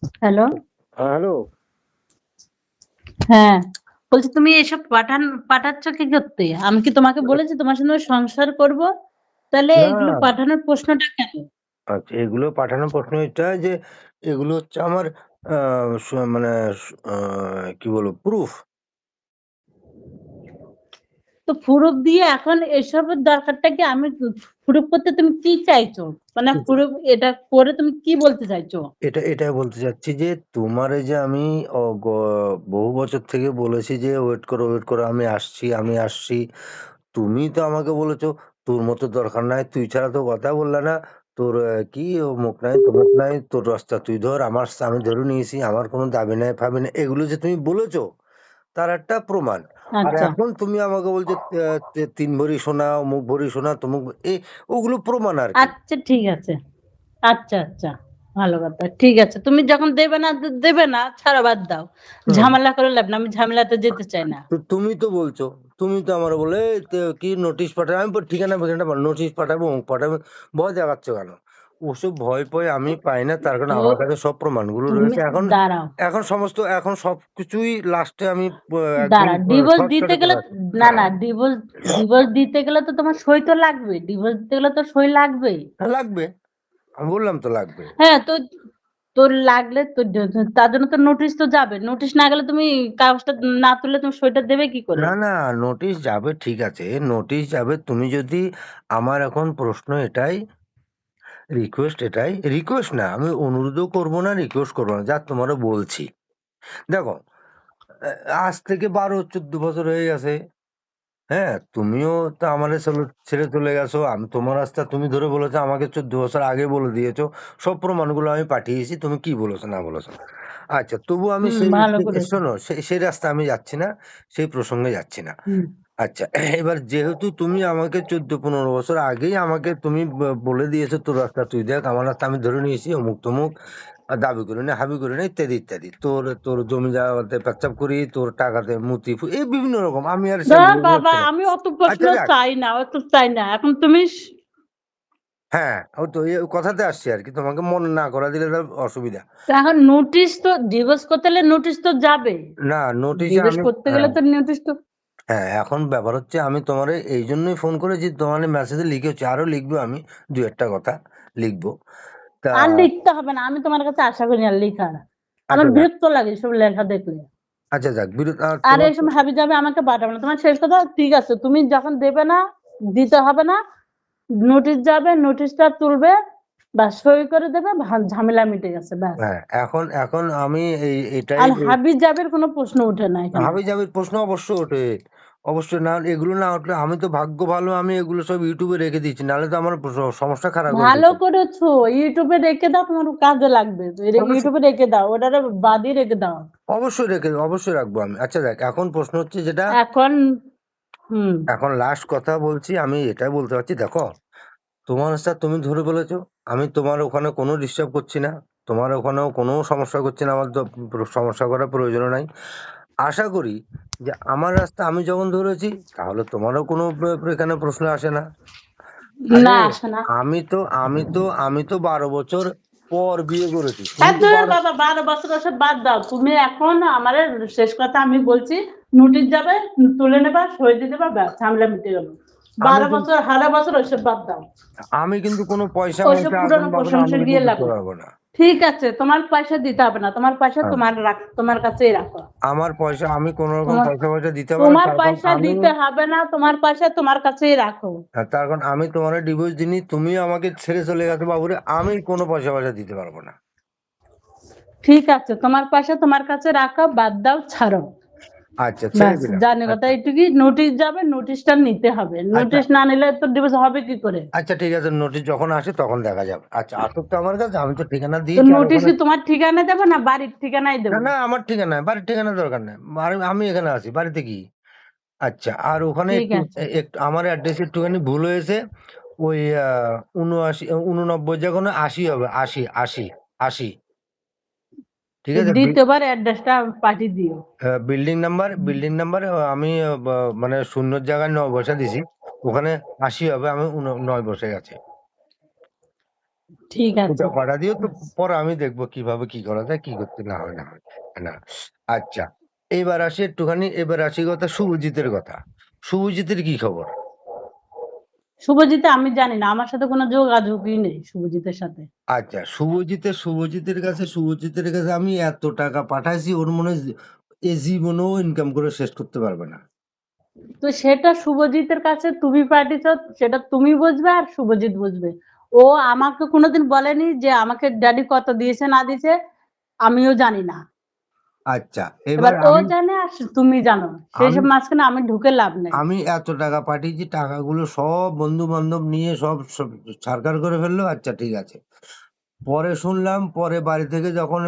Hello. Hello. হ্যাঁ, বলছি তুমি এসব পাঠাচ্ছ কি করতে? আমি কি তোমাকে বলেছি তোমার সঙ্গে সংসার করব? তাহলে না, এগুলো পাঠানোর প্রশ্নটা কেন? আচ্ছা এগুলো পাঠানোর প্রশ্ন এটা যে এগুলো হচ্ছে আমার আ মানে আ কি বলবো প্রুফ। তো প্রুফ দিয়ে এখন এসবের দরকারটা কি? আমি প্রুফ করতে তুমি কি চাইছো? মানে প্রুফ এটা করে তুমি কি বলতে চাইছো? এটাই বলতে চাচ্ছি যে তোমার এই যে আমি অ গ বহু বছর থেকে বলেছি যে ওয়েট করো, ওয়েট করো আমি আসছি, আমি আসছি। তুমি তো আমাকে বলেছো তোর মতো দরকার নাই, তুই ছাড়া তো কথা বললে না। তোর কি অমুক নাই, তমুক নাই, তোর রাস্তা তুই ধর, আমি ধরে নিয়েছি, আমার কোনো দাবি নাই ফাবি নাই। এগুলো যে তুমি বলেছো তার একটা প্রমাণ। আর আচ্ছা, এখন তুমি আমাকে বলছো ৩ ভরি সোনা, অমুক ভরি সোনা, তমুক ওগুলো প্রমাণ আরকি। আচ্ছা ঠিক আছে। আচ্ছা, আচ্ছা। ভালো কথা। ঠিক আছে। তুমি যখন দেবে না, দেবে না, ছাড়ো বাদ দাও। হুম। ঝামেলা করে লাভ নাই। আমি ঝামেলাতে যেতে চাই না। তো তুমি তো বলছো, তুমি তো আমারে বলে "এই কি নোটিশ পাঠাবে?" আমি ঠিকানা ফিকানা নোটিশ পাঠাবো, অমুক পাঠাবো। ভয় দেখাচ্ছ কেন? ওসব ভয় পয় আমি পাই না। তার কারণ তো আমার কাছে সব প্রমাণগুলো তুমি রয়েছে। এখন দাঁড়াও। এখন সবকিছুই লাস্টে আমি একদম দাঁড়া, ডিভোর্স দিতে শর্টকাটে গেলে চলে আসি। না, ডিভোর্স ডিভোর্স দিতে গেলে তো তোমার সই তো লাগবে। ডিভোর্স দিতে গেলে তো সই লাগবেই। হ্যাঁ, লাগবে। আমি বললাম তো লাগবে। হ্যাঁ, তো তোর লাগলে তো তার জন্য তো নোটিশ তো যাবে। নোটিশ না গেলে তুমি কাগজটা না তুললে তুমি সইটা দেবে কি করে? না, না, নোটিশ যাবে ঠিক আছে। নোটিশ যাবে তুমি যদি আমার এখন প্রশ্ন এটাই, রিকোয়েস্ট এটাই, রিকোয়েস্ট না আমি অনুরোধও করব না, রিকোয়েস্ট করব না। যা তোমারে বলছি। দেখো, আ আজ থেকে ১২-১৪ বছর হয়ে গেছে। হ্যাঁ? তুমিও তো আমারে ছেড়ে চলে গেছো। আমি তোমার রাস্তা তুমি ধরে বলেছো আমাকে ১৪ বছর আগে বলে দিয়েছো। সব প্রমাণগুলো আমি পাঠিয়েছি। তুমি কি বলেছো না বলেছো। আচ্ছা তবুও আমি হুম, সেই ভালো করেছো। শোনো সেই রাস্তায় আমি যাচ্ছি না। সেই প্রসঙ্গে যাচ্ছি না। হুম। আচ্ছা এবার যেহেতু তুমি আমাকে ১৪-১৫ বছর আগেই আমাকে তুমি বলে দিয়েছো তোর রাস্তা তুই দেখ, আমার রাস্তা আমি ধরে নিয়েছি অমুক তমুক, দাবি করি না, হাবি করি না ইত্যাদি, ইত্যাদি। তোর তোর জমি জায়গাতে পেচ্ছাপ করি, তোর টাকাতে এই বিভিন্ন রকম। আমি আর সেগুলো বাবা বলছি না। আমি অত প্রশ্ন আচ্ছা যাক। চাই না, অত চাই না। এখন তুমি হ্যাঁ, ও তো এই কথাতে আসছি আরকি। তোমাকে মনে না করা দিলে তার অসুবিধা। এখন নোটিশ তো ডিভোর্স করতে হলে নোটিশ তো যাবে। না নোটিশে ডিভোর্স আমি করতে গেলে হ্যাঁ, তো নোটিশ তো হ্যাঁ, এখন ব্যাপার হচ্ছে আমি তোমারে এইজন্যই ফোন করেছি তোমার মেসেজে লিখেছি। আরো লিখবো আমি ২-১ টা কথা লিখবো। তা আর লিখতে হবে না। আমি তোমার কাছে আশা করি না লিখার। আমার আচ্ছা যাক, বিরক্ত লাগে এসব লেখা দেখলে। আচ্ছা যাক আর তোমার তো এসব হাবিজাবি আমাকে পাঠাবে না। তোমার শেষ কথা ঠিক আছে। তুমি যখন দেবে না, দিতে হবে না। নোটিশ যাবে, নোটিশটা তুলবে, ব্যাস সই করে দেবে, ঝামেলা মিটে গেছে ব্যাস। হ্যাঁ, এখন এখন আমি এটাই আর হাবিজাবির কোনো প্রশ্ন ওঠে না এখানে। হাবিজাবির প্রশ্ন অবশ্যই ওঠে। অবশ্যই না এগুলো না উঠলে আমি তো ভাগ্য ভালো আমি এগুলো সব ইউটিউবে রেখে দিয়েছি। নাহলে তো আমার সমস্যা খারাপ হয়ে ভালো যেত। করেছো। ইউটিউবে রেখে দাও তোমার কাজে লাগবে। তো অবশ্যই, ইউটিউবে রেখে দাও। ওটারে বাদই রেখে দাও। অবশ্যই রাখবো আমি। আচ্ছা দেখ এখন প্রশ্ন হচ্ছে যেটা এখন হুম। এখন লাস্ট কথা বলছি আমি এটাই বলতে চাচ্ছি দেখো, তোমার রাস্তা তুমি ধরে বলেছো। আমি তোমার ওখানে কোনো ডিস্টার্ব করছি না। তোমার ওখানেও কোনো সমস্যা করছি না। আমার তো সমস্যা করার প্রয়োজনও নাই। আশা করি যে আমার রাস্তা আমি যখন ধরেছি তাহলে তোমারও কোনো এখানে প্রশ্ন আসে না। আরে না আসে না। আমি তো ১২ বছর পর বিয়ে করেছি। তুমি হ্যাঁ, তো ধুর ১২ বাবা ১২ বছর ওসব বাদ দাও। তুমি এখন আমারে শেষ কথা আমি বলছি, নোটিশ যাবে, তুলে নেবা, সই দিয়ে দেবা, ব্যাস ঝামেলা মিটে গেল। আমি ১২ কিন্তু বছর, ১৮ বছর ওইসব বাদ দাও। আমি কিন্তু কোনো পয়সা ওইসব ময়সা আগুন পুরানো বাগুন আমি প্রশংসা কিন্তু গিয়ে লাভ দিতে নেই। পারবো না। ঠিক আছে, তোমার পয়সা দিতে হবে না। তোমার পয়সা হ্যাঁ, তোমার কাছেই রাখো। আমার পয়সা আমি কোনো রকম তোমার পয়সা ফয়সা দিতে পারবো না। তোমার তার কারণ পয়সা আমি দিতে হবে না। তোমার পয়সা তোমার কাছেই রাখো। তার কারণ আমি তোমার ডিভোর্স দিইনি। তুমি আমাকে ছেড়ে চলে গেছো বাবুরে। আমি কোনো পয়সা ফয়সা দিতে পারবো না। ঠিক আছে, তোমার পয়সা তোমার কাছে রাখো, বাদ দাও, ছাড়ো। আচ্ছা ছেড়ে ব্যাস দিলাম। জানে কথা আচ্ছা, এইটুকুই। নোটিশ যাবে, নোটিশটা নিতে হবে। আচ্ছা, নোটিশ না নিলে তো ডিভোর্স হবে কি করে? আচ্ছা ঠিক আছে নোটিশ যখন আসে তখন দেখা যাবে। আচ্ছা আসুক তো আমার কাছে। আমি তো ঠিকানা তো দিয়েছি আর নোটিশ ওখানে কি তোমার ঠিকানায় দেবো না বাড়ির ঠিকানায় না, দেবো? না আমার ঠিকানা বাড়ির ঠিকানা দরকার নেই। আমি এখানে আছি। বাড়িতে কি? আচ্ছা আর ওখানে ঠিক একটু আছে। একটু আমার অ্যাড্রেস একটুখানি ভুল হয়েছে। ওই ৭৯ ৮৯ যেখানে ৮০ হবে ৮০, ৮০, ৮০ ঠিক তো আছে? দ্বিতীয়বার অ্যাড্রেসটা পাঠিয়ে দিও। বিল্ডিং নাম্বার আমি মানে শূন্যর জায়গায় ৯ বসা দিছি। ওখানে ৮০ হবে আমি ৯ বসে গেছি। ঠিক আছে। ওটা পাঠা দিও, তো পরে আমি দেখবো কিভাবে কি করা যায়, কি করতে না হয় না হয় না। আচ্ছা, এবার আসি কথা শুভজিতের কথা। শুভজিতের কি খবর? শুভজিৎ আমি জানি না, আমার সাথে কোনো যোগাযোগই নেই শুভজিতের সাথে। আচ্ছা, শুভজিতের কাছে আমি এত টাকা পাঠাইছি, ওর মনে হয় এ জীবনেও ইনকাম করে শেষ করতে পারবে না। তো সেটা শুভজিতের কাছে তুমি পাঠিয়েছ, সেটা তুমি বুঝবে আর শুভজিৎ বুঝবে। ও আমাকে কোনোদিন বলেনি যে আমাকে ড্যাডি কত দিয়েছে না দিয়েছে, আমিও জানি না। আচ্ছা, এবার এবার ও আমি জানে আর তুমি জানো, সেই আমি সব মাঝখানে আমি ঢুকে লাভ নেই। আমি এত টাকা পাঠিয়েছি, টাকাগুলো সব বন্ধু বান্ধব নিয়ে সব সব ছাড়খাড় করে ফেললো। আচ্ছা, ঠিক আছে। পরে শুনলাম, পরে বাড়ি থেকে যখন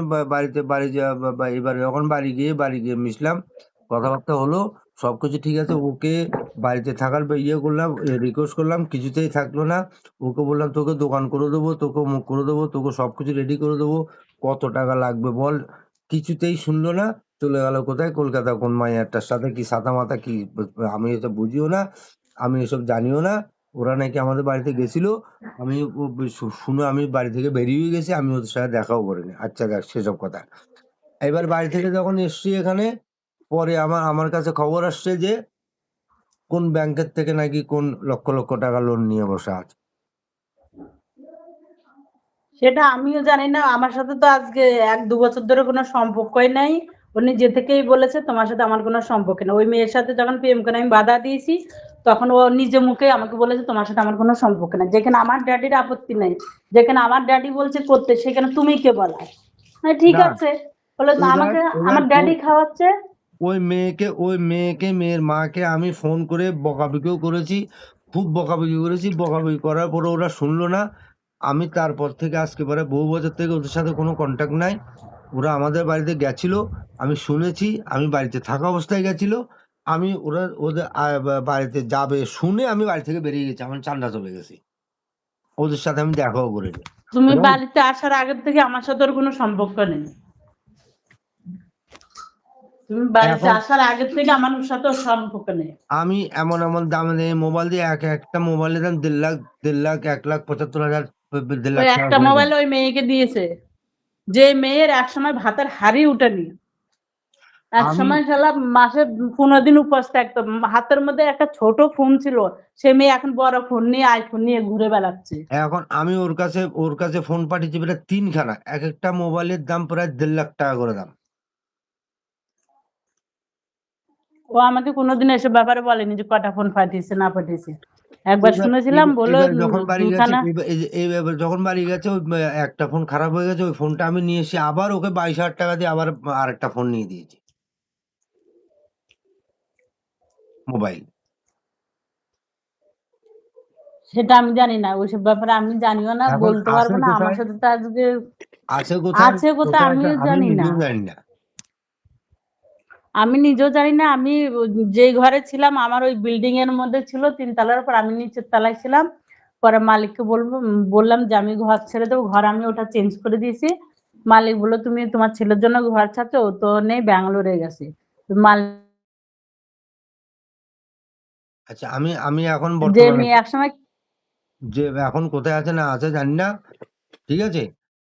এবার যখন বাড়ি গিয়ে মিশলাম, কথাবার্তা হলো, সবকিছু ঠিক আছে। ওকে বাড়িতে থাকার ইয়ে করলাম, রিকোয়েস্ট করলাম, কিছুতেই থাকলো না। ওকে বললাম তোকে দোকান করে দেবো, তোকে মুখ করে দেবো, তোকে সবকিছু রেডি করে দেবো, কত টাকা লাগবে বল। কিছুতেই শুনলো না। চলে গেল কোথায়, কলকাতা কোন মাইয়াটার সাথে কি সাতা মাতা কি, আমি এসব বুঝিও না, আমি এসব জানিও না। ওরা নাকি আমাদের বাড়িতে গেছিল, আমি শুনে আমি বাড়ি থেকে বেরিয়ে গেছি, আমি ওদের সাথে দেখাও করিনি। আচ্ছা, দেখ সেসব কথা। এবার বাড়ি থেকে যখন এসছি এখানে, পরে আমার কাছে খবর আসছে যে কোন ব্যাংকের থেকে নাকি কোন লক্ষ লক্ষ টাকা লোন নিয়ে বসে আছে। সেটা আমিও জানি না, আমার সাথে তো আজকে 1-2 বছর ধরে কোনো সম্পর্কই নাই। ও নিজে থেকেই বলেছে তোমার সাথে আমার কোনো সম্পর্ক নেই। ওই মেয়ের সাথে যখন প্রেম করে আমি বাধা দিয়েছি, তখন ও নিজে মুখে আমাকে বলেছে তোমার সাথে আমার কোনো সম্পর্ক নেই। যেখানে আমার ড্যাডির আপত্তি নেই, যেখানে আমার ড্যাডি বলছে করতে, সেখানে তুমি কে বলা? হ্যাঁ ঠিক না, আছে, বলে তো এবার আমাকে এবার আমার ড্যাডি খাওয়াচ্ছে। ওই মেয়েকে মেয়ের মাকে আমি ফোন করে বকাবকিও করেছি, খুব বকাবকি করেছি। বকাবকি করার পরে ওরা শুনলো না। আমি তারপর থেকে আজকে পরে বহু বছর থেকে ওদের সাথে কোনো কন্ট্যাক্ট নাই। ওরা আমাদের বাড়িতে গেছিল, আমি শুনেছি, আমি বাড়িতে থাকা অবস্থায় গেছিল। ওরা ওদের বাড়িতে যাবে শুনে আমি বাড়ি থেকে বেরিয়ে গেছি, আমার চান্ডা চলে গেছি, ওদের সাথে আমি দেখাও করিনি। তুমি এবং বাড়িতে আসার আগের থেকে আমার সাথে ওর কোনো সম্পর্ক নেই। তুমি বাড়িতে এখন আসার আগের থেকে আমার ওর সাথে ওর সম্পর্ক নেই। আমি এমন এমন দামে মোবাইল দিয়ে একটা মোবাইলের দাম 1.5 লাখ, 1.5 লাখ, 1,75,000, দেড় ওই লাখ টাকা একটা করে দাম। মোবাইল ওই মেয়েকে দিয়েছে, যে মেয়ের একসময় ভাতের হাড়ি উঠেনি, আমি একসময় শালা মাসে 15 দিন উপবাস থাকতো, হাতের মধ্যে একটা ছোট ফোন ছিল, সে মেয়ে এখন বড় ফোন নিয়ে আইফোন নিয়ে ঘুরে বেড়াচ্ছে। এখন আমি ওর কাছে ফোন পাঠিয়েছি প্রায় 3খানা, এক একটা মোবাইলের দাম প্রায় 1.5 লাখ টাকা করে দাম। ও আমাকে কোনোদিন এসব ব্যাপারে বলেনি যে কটা ফোন পাঠিয়েছে না পাঠিয়েছে। একবার এবার শুনেছিলাম এবার বললো এবার যখন বাড়ি গেছে, 2খানা। এবার যখন বাড়ি গেছে, ওই একটা ফোন খারাপ হয়ে গেছে, ওই ফোনটা আমি নিয়ে এসে আবার ওকে 22,000 টাকা দিয়ে আবার আরেকটা ফোন নিয়ে দিয়েছি, মোবাইল। সেটা আমি জানি না, ওইসব ব্যাপারে আমি জানিও না, এখন বলতে আসে পারবো না। আমার কোথায়, সাথে তো আজকে আছে কোথায়, আছে কোথায় কোথায় আছে আমিও আমি জানি না। নিজেও জানি না। আমি নিজেও জানি না। আমি যেই ঘরে ছিলাম আমার ওই বিল্ডিং এর মধ্যে ছিল 3 তলার উপর, আমি নিচের তলায় ছিলাম। পরে মালিককে বললাম যে আমি ঘর ছেড়ে দেবো, ঘর আমি ওটা চেঞ্জ করে দিয়েছি। মালিক বললো তুমি তোমার ছেলের জন্য ঘর ছাড়ছো, ও তো নেই, ব্যাঙ্গালোরে গেছে। তো মালিক, আচ্ছা, আমি আমি এখন যে বর্তমানে মেয়ে একসময়, যে এখন কোথায় আছে না আছে জানি না, ঠিক আছে।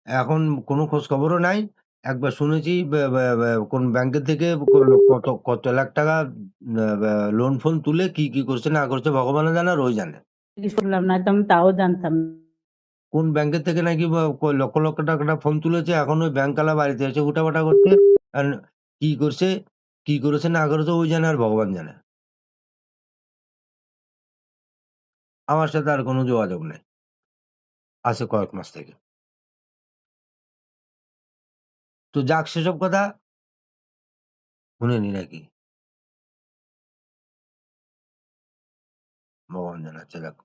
এখন কোনো খোঁজ খবরও নাই। একবার শুনেছি কোন ব্যাংকের থেকে কত কত লাখ টাকা লোন ফোন তুলে কি কি করছে না করছে ভগবান জানে, আর ওই জানে। কি শুনলাম না, তো আমি তাও জানতাম না। কোন ব্যাংকের থেকে নাকি লক্ষ লক্ষ টাকাটা ফোন তুলেছে, এখন ওই ব্যাংকওয়ালা বাড়িতে এসে উঠাপাঠা করছে। আর কি করছে, কি করেছে না করেছে ওই জানে আর ভগবান জানে। আমার সাথে আর কোনো যোগাযোগ নেই, আছে কয়েক মাস থেকে। তো যাক, সেসব কথা শুনেনি নাকি, ভগবান জানাচ্ছে। দেখ,